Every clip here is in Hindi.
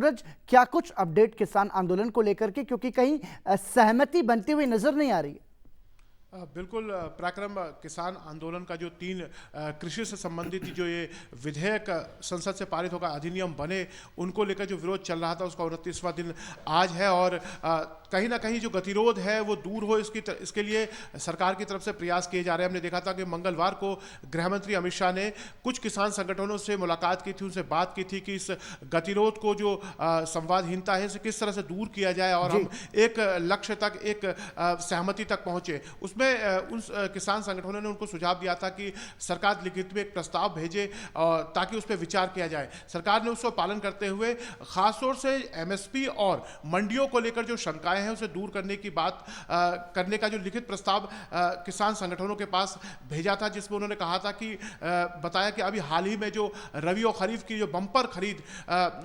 सूरज, क्या कुछ अपडेट किसान आंदोलन को लेकर के, क्योंकि कहीं सहमति बनती हुई नजर नहीं आ रही है। बिल्कुल पराक्रम, किसान आंदोलन का जो 3 कृषि से संबंधित जो ये विधेयक संसद से पारित होकर अधिनियम बने, उनको लेकर जो विरोध चल रहा था उसका 29वां दिन आज है। और कहीं ना कहीं जो गतिरोध है वो दूर हो, इसके लिए सरकार की तरफ से प्रयास किए जा रहे हैं। हमने देखा था कि मंगलवार को गृह मंत्री अमित शाह ने कुछ किसान संगठनों से मुलाकात की थी, उनसे बात की थी कि इस गतिरोध को, जो संवादहीनता है, इसे किस तरह से दूर किया जाए और हम एक लक्ष्य तक, एक सहमति तक पहुंचे। उसमें उन किसान संगठनों ने उनको सुझाव दिया था कि सरकार लिखित में एक प्रस्ताव भेजे ताकि उस पर विचार किया जाए। सरकार ने उसका पालन करते हुए खासतौर से एमएसपी और मंडियों को लेकर जो शंकाएं हैं उसे दूर करने की बात करने का जो लिखित प्रस्ताव किसान संगठनों के पास भेजा था, जिसमें उन्होंने कहा था कि बताया कि अभी हाल ही में जो रबी और खरीफ की जो बम्पर खरीद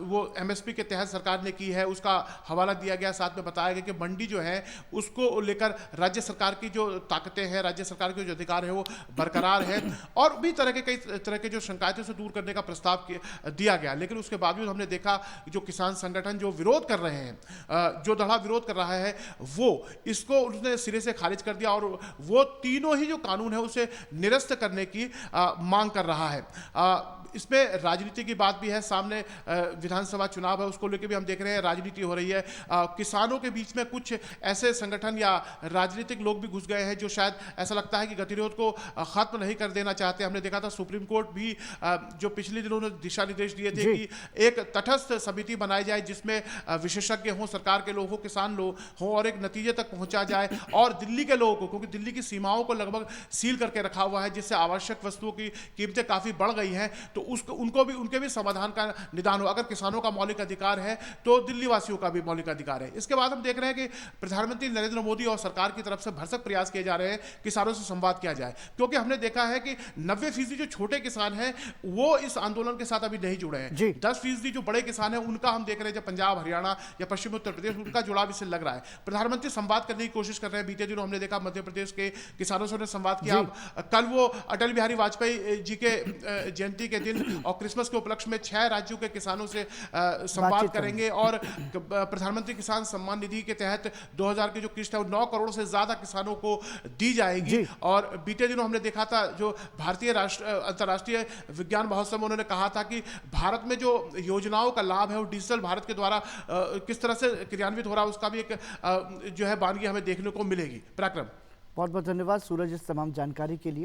वो एमएसपी के तहत सरकार ने की है, उसका हवाला दिया गया। साथ में बताया गया कि मंडी जो है उसको लेकर राज्य सरकार की जो ताकतें हैं, राज्य सरकार के जो अधिकार है वो बरकरार है, और भी कई तरह के जो शंकाएं थे उसे दूर करने का प्रस्ताव दिया गया। लेकिन उसके बावजूद हमने देखा जो किसान संगठन जो विरोध कर रहे हैं, जो दढ़ा विरोध कर रहा है, वो इसको उसने सिरे से खारिज कर दिया और वो तीनों ही जो कानून है उसे निरस्त करने की मांग कर रहा है। इसमें राजनीति की बात भी है सामने, विधानसभा चुनाव है, उसको लेकर भी हम देख रहे हैं राजनीति हो रही है। किसानों के बीच में कुछ ऐसे संगठन या राजनीतिक लोग भी घुस गए हैं जो शायद ऐसा लगता है कि गतिरोध को खत्म नहीं कर देना चाहते। हमने देखा था सुप्रीम कोर्ट भी जो पिछले दिनों ने दिशा निर्देश दिए थे कि एक तटस्थ समिति बनाई जाए जिसमें विशेषज्ञ हों, सरकार के लोग हों, किसान लोग हों, और एक नतीजे तक पहुंचा जाए। और दिल्ली के लोगों को, क्योंकि दिल्ली की सीमाओं को लगभग सील करके रखा हुआ है जिससे आवश्यक वस्तुओं की कीमतें काफी बढ़ गई हैं, तो उनके भी समाधान का निदान हो। अगर किसानों का मौलिक अधिकार है तो दिल्ली वासियों का भी मौलिक अधिकार है। इसके बाद हम देख रहे हैं कि प्रधानमंत्री नरेंद्र मोदी और सरकार की तरफ से भरसक प्रयास किए जा रहे हैं किसानों से संवाद किया जाए, क्योंकि हमने देखा है कि 90% जो छोटे किसान हैं वो इस आंदोलन के साथ अभी नहीं जुड़े हैं। 10% जो बड़े किसान हैं उनका हम देख रहे हैं, जब पंजाब, हरियाणा या पश्चिम उत्तर प्रदेश, उनका जुड़ाव इससे लग रहा है। प्रधानमंत्री संवाद करने की कोशिश कर रहे हैं। बीते दिनों हमने देखा मध्य प्रदेश के किसानों से संवाद किया। कल वो अटल बिहारी वाजपेयी जी के जयंती के दिन और क्रिसमस के उपलक्ष्य में 6 राज्यों के किसानों से संवाद करेंगे। और प्रधानमंत्री किसान सम्मान निधि के तहत 2000 की जो किस्त है वो 9 करोड़ से ज्यादा किसानों को दी जाएगी। और बीते दिनों हमने देखा था जो भारतीय अंतर्राष्ट्रीय विज्ञान महोत्सव में उन्होंने कहा था कि भारत में जो योजनाओं का लाभ है वो डिजिटल भारत के द्वारा किस तरह से क्रियान्वित हो रहा है, उसका भी एक जो है बानगी हमें देखने को मिलेगी। पराक्रम, बहुत बहुत धन्यवाद सूरज इस तमाम जानकारी के लिए।